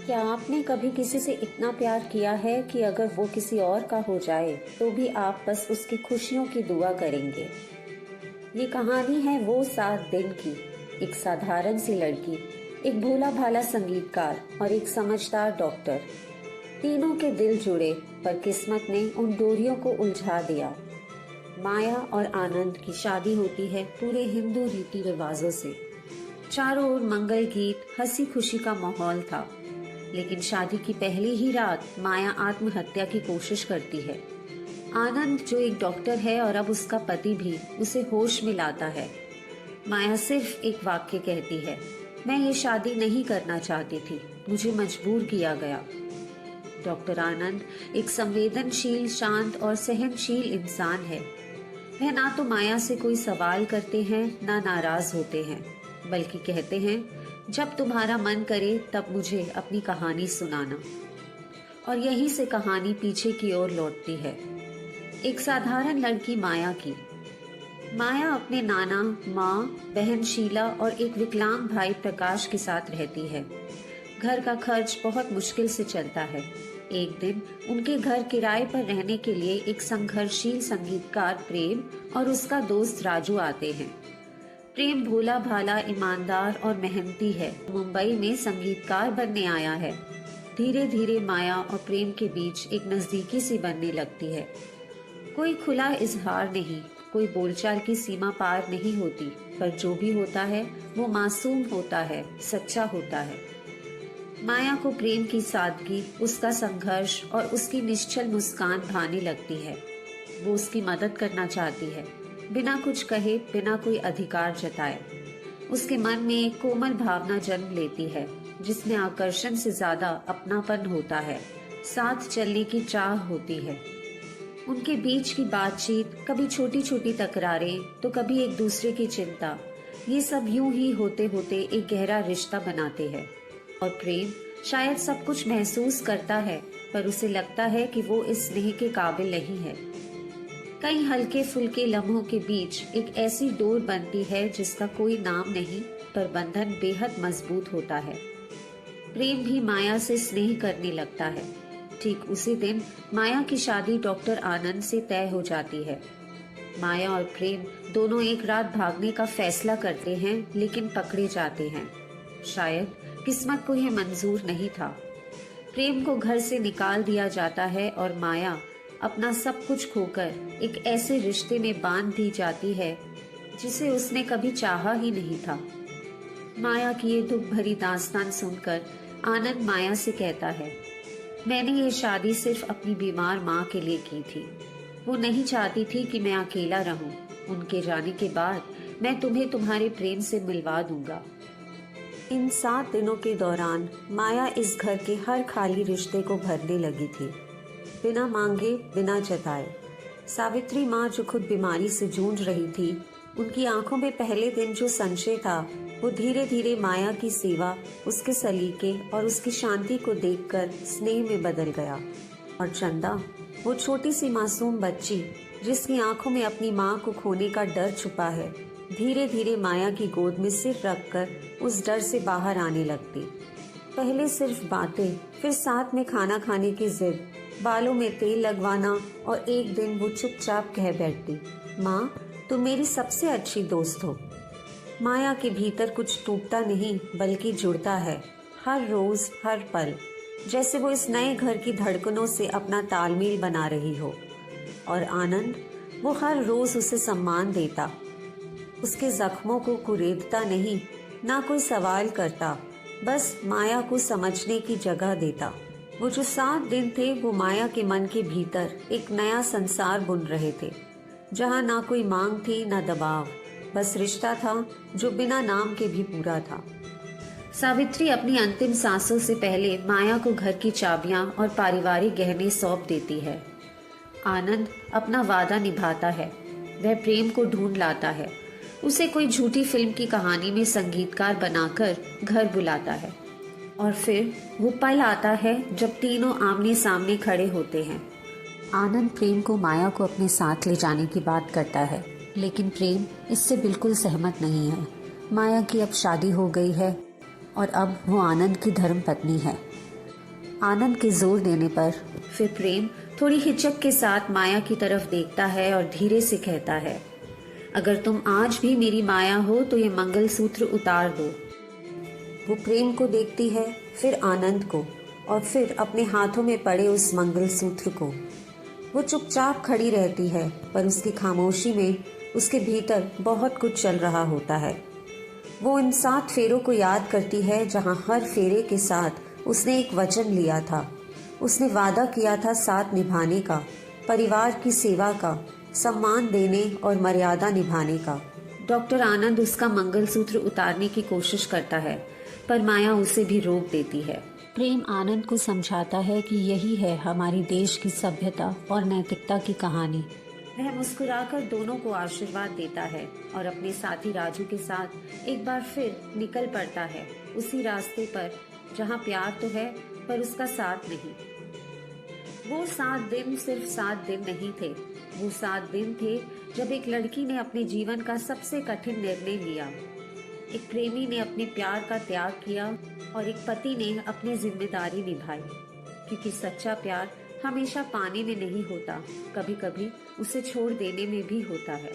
क्या आपने कभी किसी से इतना प्यार किया है कि अगर वो किसी और का हो जाए तो भी आप बस उसकी खुशियों की दुआ करेंगे? ये कहानी है वो 7 दिन की। एक साधारण सी लड़की, एक भोला भाला संगीतकार और एक समझदार डॉक्टर। तीनों के दिल जुड़े, पर किस्मत ने उन डोरियों को उलझा दिया। माया और आनंद की शादी होती है पूरे हिंदू रीति रिवाजों से। चारों ओर मंगल गीत, हंसी खुशी का माहौल था। लेकिन शादी की पहली ही रात माया आत्महत्या की कोशिश करती है। आनंद, जो एक डॉक्टर है और अब उसका पति भी, उसे होश में लाता है। माया सिर्फ एक वाक्य कहती है, मैं ये शादी नहीं करना चाहती थी, मुझे मजबूर किया गया। डॉक्टर आनंद एक संवेदनशील, शांत और सहनशील इंसान है। वह ना तो माया से कोई सवाल करते हैं, ना नाराज होते हैं, बल्कि कहते हैं, जब तुम्हारा मन करे तब मुझे अपनी कहानी सुनाना। और यहीं से कहानी पीछे की ओर लौटती है। एक साधारण लड़की माया की। माया अपने नाना, माँ, बहन शीला और एक विकलांग भाई प्रकाश के साथ रहती है। घर का खर्च बहुत मुश्किल से चलता है। एक दिन उनके घर किराए पर रहने के लिए एक संघर्षशील संगीतकार प्रेम और उसका दोस्त राजू आते हैं। प्रेम भोला भाला, ईमानदार और मेहनती है। मुंबई में संगीतकार बनने आया है। धीरे धीरे माया और प्रेम के बीच एक नजदीकी सी बनने लगती है। कोई खुला इजहार नहीं, कोई बोलचाल की सीमा पार नहीं होती, पर जो भी होता है वो मासूम होता है, सच्चा होता है। माया को प्रेम की सादगी, उसका संघर्ष और उसकी निश्चल मुस्कान भाने लगती है। वो उसकी मदद करना चाहती है, बिना कुछ कहे, बिना कोई अधिकार जताए। उसके मन में एक कोमल भावना जन्म लेती है, जिसमें आकर्षण से ज्यादा अपनापन होता है, साथ चलने की चाह होती है। उनके बीच की बातचीत, कभी छोटी छोटी तकरारें तो कभी एक दूसरे की चिंता, ये सब यूं ही होते होते एक गहरा रिश्ता बनाते हैं। और प्रेम शायद सब कुछ महसूस करता है, पर उसे लगता है कि वो इस स्नेह के काबिल नहीं है। कई हल्के फुल्के लम्हों के बीच एक ऐसी डोर बनती है जिसका कोई नाम नहीं, पर बंधन बेहद मजबूत होता है। प्रेम भी माया से स्नेह करने लगता है। ठीक उसी दिन माया की शादी डॉक्टर आनंद से तय हो जाती है। माया और प्रेम दोनों एक रात भागने का फैसला करते हैं, लेकिन पकड़े जाते हैं। शायद किस्मत को यह मंजूर नहीं था। प्रेम को घर से निकाल दिया जाता है और माया अपना सब कुछ खोकर एक ऐसे रिश्ते में बांध दी जाती है जिसे उसने कभी चाहा ही नहीं था। माया की ये दुख भरी दास्तान सुनकर आनंद माया से कहता है, मैंने ये शादी सिर्फ अपनी बीमार माँ के लिए की थी। वो नहीं चाहती थी कि मैं अकेला रहूं। उनके जाने के बाद मैं तुम्हें तुम्हारे प्रेम से मिलवा दूंगा। इन 7 दिनों के दौरान माया इस घर के हर खाली रिश्ते को भरने लगी थी, बिना मांगे, बिना जताए। सावित्री माँ, जो खुद बीमारी से जूझ रही थी, उनकी आंखों में पहले दिन जो संशय था, वो धीरे धीरे माया की सेवा, उसके सलीके और उसकी शांति को देखकर स्नेह में बदल गया। और चंदा, वो छोटी सी मासूम बच्ची जिसकी आंखों में अपनी माँ को खोने का डर छुपा है, धीरे धीरे माया की गोद में सिर रखकर उस डर से बाहर आने लगती। पहले सिर्फ बातें, फिर साथ में खाना खाने की जिद, बालों में तेल लगवाना, और एक दिन वो चुपचाप कह बैठती, माँ, तुम मेरी सबसे अच्छी दोस्त हो। माया के भीतर कुछ टूटता नहीं, बल्कि जुड़ता है, हर रोज, हर पल, जैसे वो इस नए घर की धड़कनों से अपना तालमेल बना रही हो। और आनंद, वो हर रोज उसे सम्मान देता, उसके जख्मों को कुरेदता नहीं, ना कोई सवाल करता, बस माया को समझने की जगह देता। वो जो 7 दिन थे, वो माया के मन के भीतर एक नया संसार बुन रहे थे, जहाँ ना कोई मांग थी, ना दबाव, बस रिश्ता था जो बिना नाम के भी पूरा था। सावित्री अपनी अंतिम सांसों से पहले माया को घर की चाबियां और पारिवारिक गहने सौंप देती है। आनंद अपना वादा निभाता है। वह प्रेम को ढूंढ लाता है, उसे कोई झूठी फिल्म की कहानी में संगीतकार बनाकर घर बुलाता है। और फिर वो पल आता है जब तीनों आमने सामने खड़े होते हैं। आनंद प्रेम को माया को अपने साथ ले जाने की बात करता है, लेकिन प्रेम इससे बिल्कुल सहमत नहीं है। माया की अब शादी हो गई है और अब वो आनंद की धर्म पत्नी है। आनंद के जोर देने पर फिर प्रेम थोड़ी हिचक के साथ माया की तरफ देखता है और धीरे से कहता है, अगर तुम आज भी मेरी माया हो तो ये मंगलसूत्र उतार दो। वो प्रेम को देखती है, फिर आनंद को, और फिर अपने हाथों में पड़े उस मंगलसूत्र को। वो चुपचाप खड़ी रहती है, पर उसकी खामोशी में उसके भीतर बहुत कुछ चल रहा होता है। वो उन 7 फेरों को याद करती है जहाँ हर फेरे के साथ उसने एक वचन लिया था। उसने वादा किया था साथ निभाने का, परिवार की सेवा का, सम्मान देने और मर्यादा निभाने का। डॉक्टर आनंद उसका मंगलसूत्र उतारने की कोशिश करता है, पर माया उसे भी रोक देती है। प्रेम आनंद को समझाता है कि यही है हमारी देश की सभ्यता और नैतिकता की कहानी। वह मुस्कुराकर दोनों को आशीर्वाद देता है और अपने साथी राजू के साथ एक बार फिर निकल पड़ता है उसी रास्ते पर जहाँ प्यार तो है पर उसका साथ नहीं। वो 7 दिन सिर्फ 7 दिन नहीं थे, वो 7 दिन थे जब एक लड़की ने अपने जीवन का सबसे कठिन निर्णय लिया। एक प्रेमी ने अपने प्यार का त्याग किया और एक पति ने अपनी जिम्मेदारी निभाई, क्योंकि सच्चा प्यार हमेशा पाने में नहीं होता, कभी कभी उसे छोड़ देने में भी होता है।